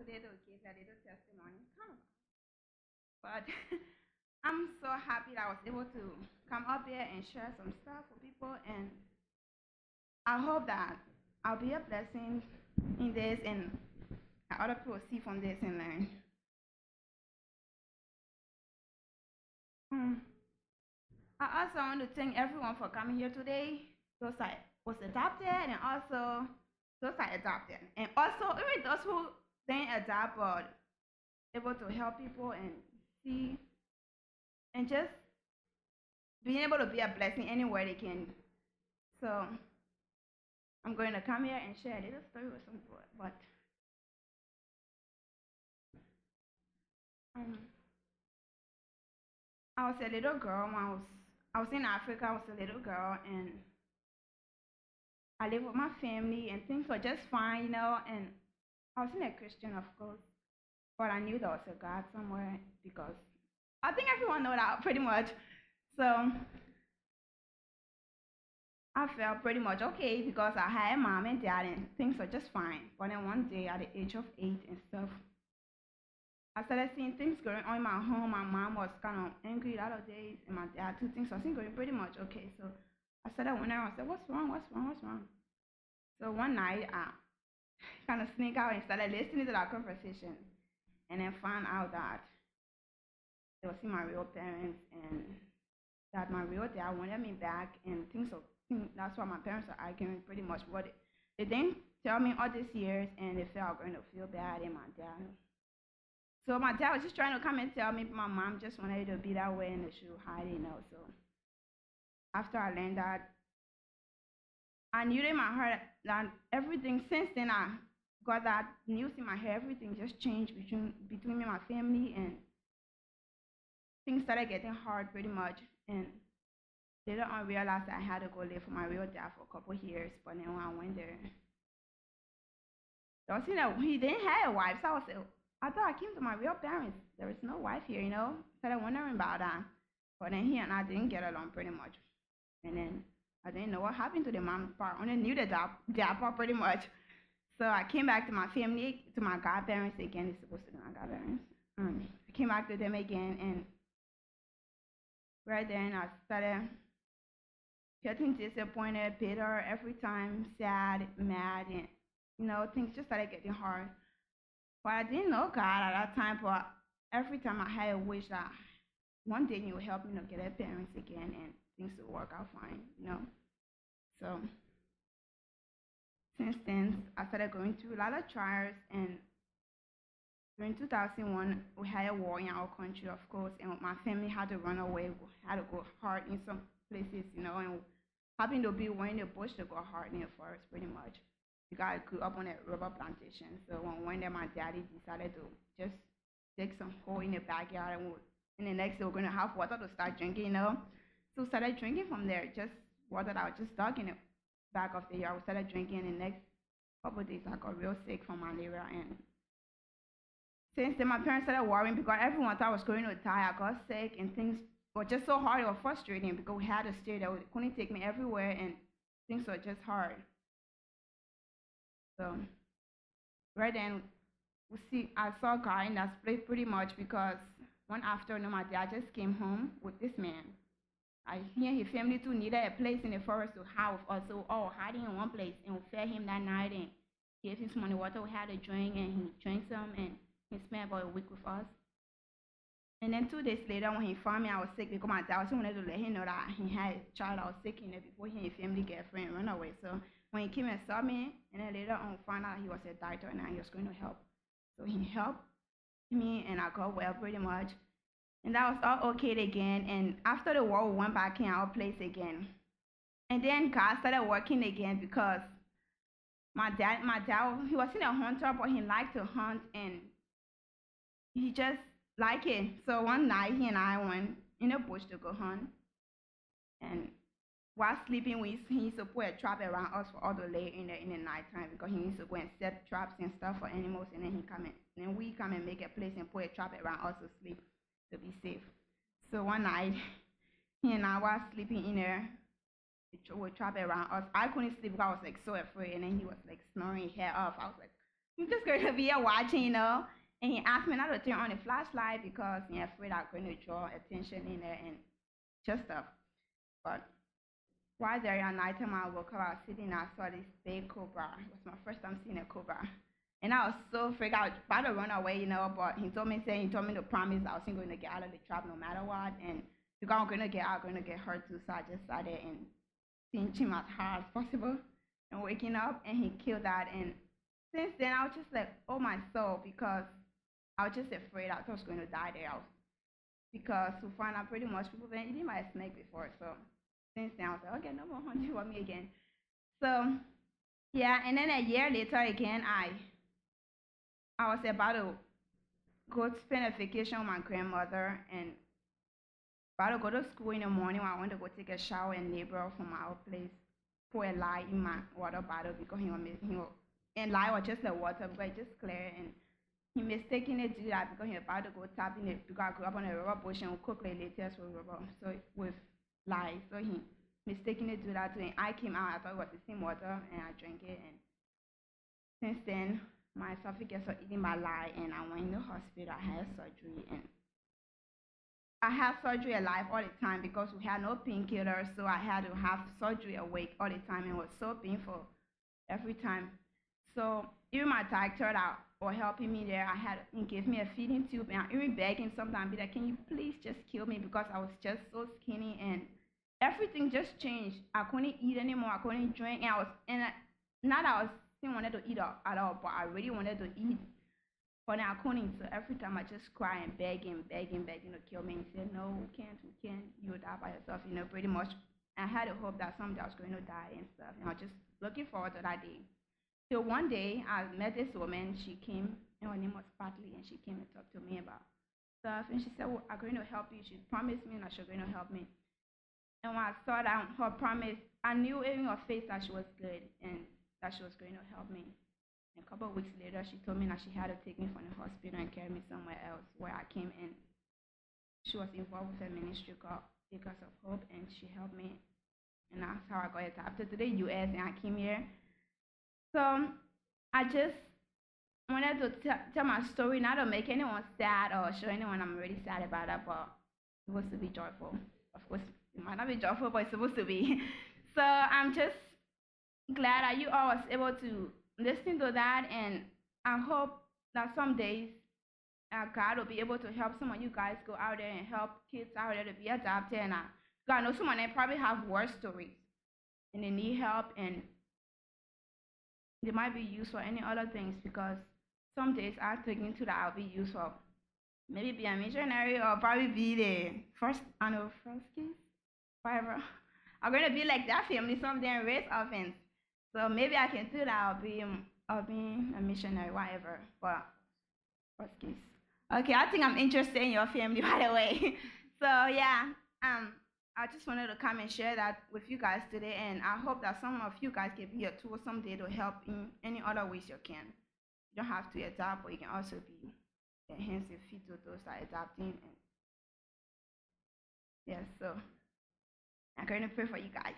today to give a little testimony. Come on. But I'm so happy that I was able to come up here and share some stuff for people, and I hope that I'll be a blessing in this and that other people see from this and learn. Mm. I also want to thank everyone for coming here today. Those that was adopted and also those that adopted. And also even those who didn't adopt but able to help people and see and just being able to be a blessing anywhere they can. So I'm going to come here and share a little story with some people. But um, I was a little girl when I was in Africa. I was a little girl and I lived with my family and things were just fine, and I wasn't a Christian, of course, but I knew there was a God somewhere because I think everyone know that pretty much. So I felt pretty much okay because I had a mom and dad and things were just fine. But then one day at the age of 8 and stuff, I started seeing things going on in my home. My mom was kind of angry a lot of days, and my dad too. Things wasn't going pretty much okay. So I started wondering. I said, "What's wrong? What's wrong? What's wrong?" So one night, I kind of sneak out and started listening to that conversation, and then found out that it wasn't my real parents, and that my real dad wanted me back, and things. So that's why my parents are arguing pretty much. But they didn't tell me all these years, and they felt going to feel bad, and my dad. So my dad was just trying to come and tell me, but my mom just wanted it to be that way, and they should hide it. So after I learned that, I knew in my heart that everything since then I got that news in my head, everything just changed between me and my family, and things started getting hard pretty much. And later on, I realized that I had to go live with my real dad for a couple of years. But then when I went there, I was he didn't have a wife, so I thought I came to my real parents. There was no wife here. Started wondering about that. But then he and I didn't get along pretty much. And then I didn't know what happened to the mom part. I only knew the dad part pretty much. So I came back to my family, to my godparents again. It's supposed to be my godparents. I came back to them again, and right then I started getting disappointed, bitter every time, sad, mad, and things just started getting hard. But I didn't know God at that time, but every time I had a wish that one day He would help me to get a parents again and things will work out fine. So since then, I started going through a lot of trials, and during 2001, we had a war in our country, of course, and my family had to run away, had to go hard in some places, and happened to be when in the bush to go hard in the forest, pretty much. Because I grew up on a rubber plantation, so one day my daddy decided to just dig some hole in the backyard, and the next day we're gonna have water to start drinking. So we started drinking from there, just water that was just dug in the back of the yard. We started drinking, and the next couple of days I got real sick from malaria, and since then my parents started worrying because everyone thought I was going to die. I got sick, and things were just so hard. It was frustrating because we had to stay there. They couldn't take me everywhere, and things were just hard. So right then, I saw God in that place pretty much because one afternoon my dad just came home with this man. He and his family too needed a place in the forest to house us, so all hiding in one place, and we fed him that night and gave him some money water we had to drink, and he drank some, and he spent about a week with us. And then 2 days later, when he found me, I was sick because my dad also wanted to let him know that he had a child that was sick before he and his family girlfriend run away. So when he came and saw me, and then later on found out he was a doctor and he was going to help. So he helped me, and I got well pretty much. And that was all okay again. And after the war, we went back in our place again. And then God started working again because my dad, he wasn't a hunter, but he liked to hunt, and he just liked it. So one night, he and I went in the bush to go hunt. And while sleeping, he used to put a trap around us for all to lay in the nighttime because he used to go and set traps and stuff for animals, and then we come and make a place and put a trap around us to sleep to be safe. So one night, he and I were sleeping in there with a trap around us. I couldn't sleep because I was so afraid, and then he was snoring his hair off. I was I'm just going to be here watching, And he asked me not to turn on the flashlight because he's afraid I'm going to draw attention in there and just stuff. But while there at night time, I woke up, I was sitting, I saw this big cobra. It was my first time seeing a cobra. And I was so freaked out, about to run away, but he told me to promise I wasn't going to get out of the trap no matter what. And because I'm going to get out, I'm going to get hurt too. So I just sat there and pinched him as hard as possible and waking up, and he killed that. And since then, I was just like, oh my soul, because I was just afraid I was going to die there. Because to find out pretty much people been eating my snake before. So since then, I was like, okay, no more hunting for me again. So yeah, and then a year later again, I was about to go spend a vacation with my grandmother and about to go to school in the morning when I went to go take a shower and neighbor from our place pour a lye in my water bottle because and lye was just the water but it just clear and he mistakenly do that because he was about to go tap in it because I grew up on a rubber bush and we cook like latest with rubber so with lye. So he mistakenly do that too and I came out, I thought it was the same water and I drank it and since then my esophagus was eating my lye and I went in the hospital, I had surgery and I had surgery alive all the time because we had no painkillers, so I had to have surgery awake all the time. It was so painful every time. So even my doctor that were helping me there, he gave me a feeding tube, and I even begged him sometimes, be like, "Can you please just kill me?" Because I was just so skinny, and everything just changed. I couldn't eat anymore. I couldn't drink, and not that I didn't wanted to eat at all, but I really wanted to eat. But now I couldn't, so every time I just cry and begging to kill me. And he said, no, we can't, you will die by yourself, pretty much. I had a hope that someday I was going to die and stuff, and I was just looking forward to that day. So one day, I met this woman, she came, and her name was Patley, and she came and talked to me about stuff, and she said, well, I'm going to help you. She promised me that she was going to help me. And when I saw that her promise, I knew in her face that she was good, and that she was going to help me. A couple of weeks later, she told me that she had to take me from the hospital and carry me somewhere else where I came in. She was involved with a ministry called Acres of Hope, and she helped me. And that's how I got adopted to the U.S. and I came here. So I just wanted to tell my story, not to make anyone sad or show anyone I'm really sad about it, but it's supposed to be joyful. Of course, it might not be joyful, but it's supposed to be. So I'm just glad that you all was able to listen to that, and I hope that some days God will be able to help some of you guys go out there and help kids out there to be adopted. And I know some of them probably have worse stories and they need help and they might be used for any other things because some days I think into that I'll be used for maybe be a missionary or probably be the first kids, whatever. I'm going to be like that family someday and raise orphans. So maybe I can do that. I'll be a missionary, whatever. But first case. Okay, I think I'm interested in your family, by the way. So yeah, I just wanted to come and share that with you guys today, and I hope that some of you guys can be a tool someday to help in any other ways you can. You don't have to adopt, but you can also be the hands and feet to those that are adopting. And yes, so I'm going to pray for you guys.